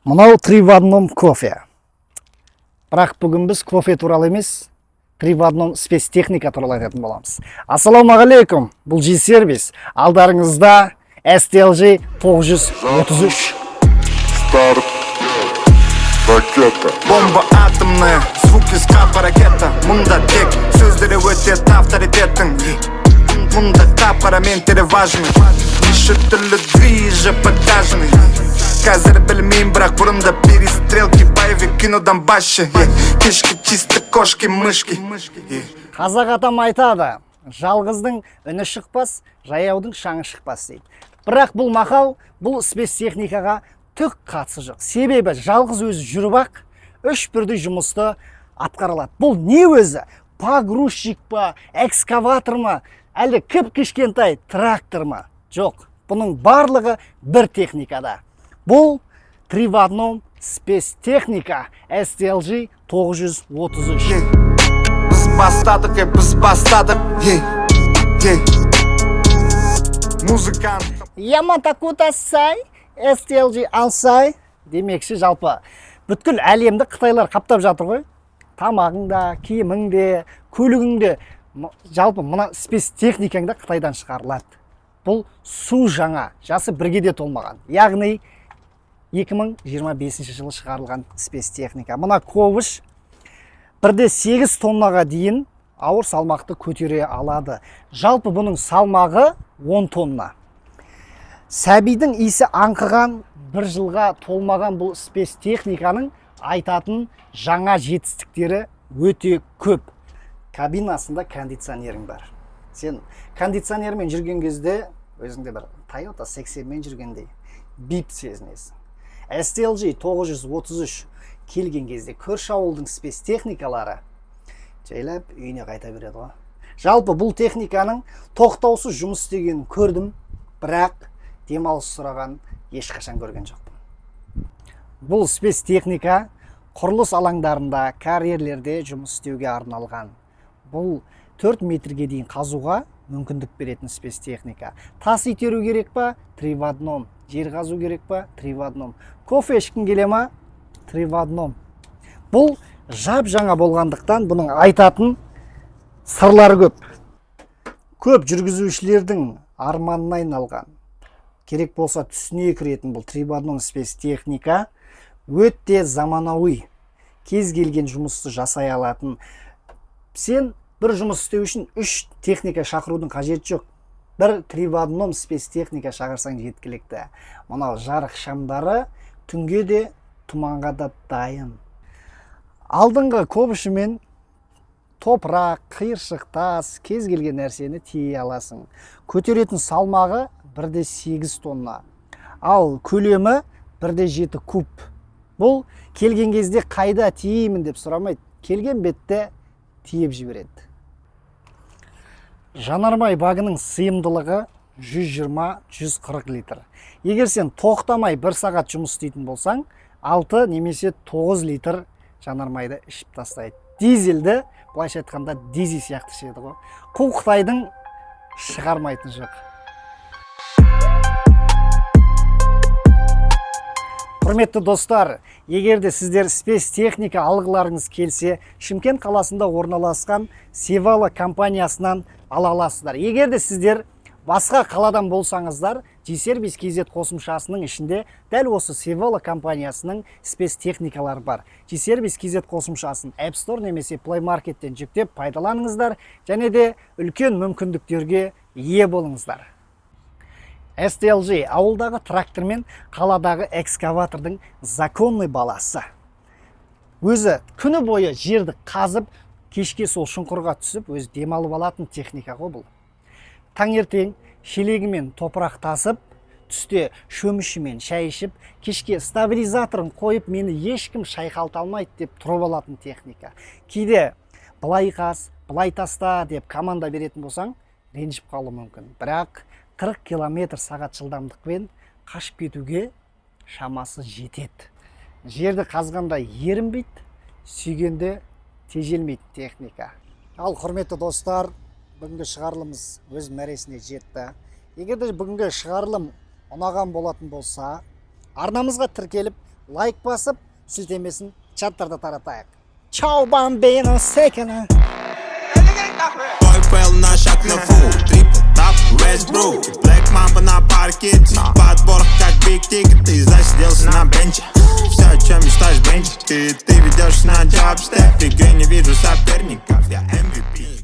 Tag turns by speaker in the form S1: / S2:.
S1: Мынау 3 в 1 кофе. Бірақ бүгін біз кофе туралы емес, 3 в 1 спецтехника туралы айтатын боламыз. Ассалаумағалейкум, бұл G-сервис. Алдарыңызда STLG 933.
S2: Старт. Ракета.
S3: Бомба атомная, звук из капа ракета. Мұнда тек сөздері өтет авторитеттің. Мұнда қап-қара ментері важный. Неше түрлі движі подтажный. Қазір білмейм, бірақ бұрында перестрелки, боевик, кинодан башы. Кешкі чисті кошки, мышки.
S1: Қазақ атам айтады, жалғыздың үні шықпас, жаяудың шаңы шықпас дейді. Бірақ бұл мақал, бұл спецтехникаға түк қатысы жоқ. Себебі жалғыз өзі жүріп ақ, үш бірдей жұмысты атқарылады. Бұл не өзі? Погрузчик па, экскаватор ма, әлде кіп-кішкентай трактор ма? Жоқ, бұның барлығы бір техникада. Бұл 3 в 1 спецтехника STLG 933.
S3: Біз бастадық, музыкант.
S1: Яматакута сай, STLG алсай. Демекші жалпы бүткіл әлемді қытайлар қаптап жатыр ғой. Тамағыңда, киіміңде, көлігіңде, жалпы мына спецтехникаңда Қытайдан шығарылады. Бұл су жаңа, жасы бірге де толмаған. Яғни 2025 жылы шығарылған спецтехника. Мына ковыш 1,8 тоннаға дейін ауыр салмақты көтере алады. Жалпы бұның салмағы 10 тонна. Сәбидің исі аңқыған, бір жылға толмаған бұл спецтехниканың айтатын жаңа жетістіктері өте көп. Кабинасында кондиционерің бар. Сен кондиционермен жүрген кезде өзіңде бір Toyota 80-мен жүргендей бип сезінесің. STLG 933 келген кезде көрші ауылдың спецтехникалары жайлап үйіне қайта береді ғой. Жалпы бұл техниканың тоқтаусыз жұмыс істегенін көрдім, бірақ демалыс сұраған ешқашан көрген жоқпын. Бұл спецтехника құрылыс алаңдарында, карьерлерде жұмыс істеуге арналған. Бұл 4 метрге дейін қазуға мүмкіндік беретін спецтехника. Тас итеру керек па? 3 в 1. Жер қазу керек па? 3 в 1. Кофе ішкің келе ма? 3 в 1. Бұл жап жаңа болғандықтан бұның айтатын сырлары көп. Көп жүргізушілердің арманына айналған. Керек болса түсіне кіретін бұл 3 в 1 спецтехника өте заманауи. Кез келген жұмысты жасай алатын. Сен бір жұмыс істеу үшін 3 техника шақырудың қажеті жоқ. Бір 3 в 1 спецтехника шақырсаң жеткілікті. Мынау жарық шамдары түнге де, тұманға да дайын. Алдыңғы ковышымен топырақ, қиыршық тас, кез келген нәрсені тие аласың. Көтеретін салмағы 1,8 тонна. Ал көлемі 1,7 куб. Бұл келген кезде қайда тиеймін деп сұрамайды. Келген бетте тиеп жібереді. Жанармай багының сыйымдылығы 120-140 литр. Егер сен тоқтамай 1 сағат жұмыс істейтін болсаң, 6 немесе 9 литр жанармайды ішіп тастайды. Дизельді, былайша айтқанда дизель сияқты ішеді ғой. Бұл Қытайдың шығармайтын жоқ. Құрметті достар, егерде сіздер спецтехника алғыларыңыз келсе, Шымкент қаласында орналасқан Севала компаниясынан ала аласыздар. Егерде сіздер басқа қаладан болсаңыздар, G-сервис KZ қосымшасының ішінде дәл осы Севала компаниясының спецтехникалары бар. G-сервис KZ қосымшасын App Store немесе Play Market'тен жүктеп пайдаланыңыздар, және де үлкен мүмкіндіктерге ие болыңыздар. STLG ауылдағы трактор мен қаладағы экскаватордың законный баласы. Өзі күні бойы жерді қазып, кешке сол шұңқырға түсіп, өзі демалып алатын техника ғой бұл. Таңертең шелегімен топырақ тасып, түсте шөмішімен шай ішіп, кешке стабилизаторын қойып, мені ешкім шайқалта алмайды деп тұрып алатын техника. Кейде былай қаз, былай таста деп команда беретін болсаң, ренжіп қалуы мүмкін. Бірақ 40 км сағат жылдамдықпен қашып кетуге шамасы жетеді. Жерді қазғанда ерінбейді, сүйгенде тежелмейді техника. Ал құрметті достар, бүгінгі шығарылымыз өз мәресіне жетті. Егерде бүгінгі шығарылым ұнаған болатын болса, арнамызға тіркеліп, лайк басып, сілтемесін чаттарда таратайық. Чао, бамбино, секена!
S4: Пойпел на шаг на фул, трипл тап, Westbrook Black Mamba на паркете, подбор как Big Ticket. Ты засиделся на бенче, все, о чем мечтаешь, бенчик. Ты ведешь на джабстеп, в игре не вижу соперников, я MVP.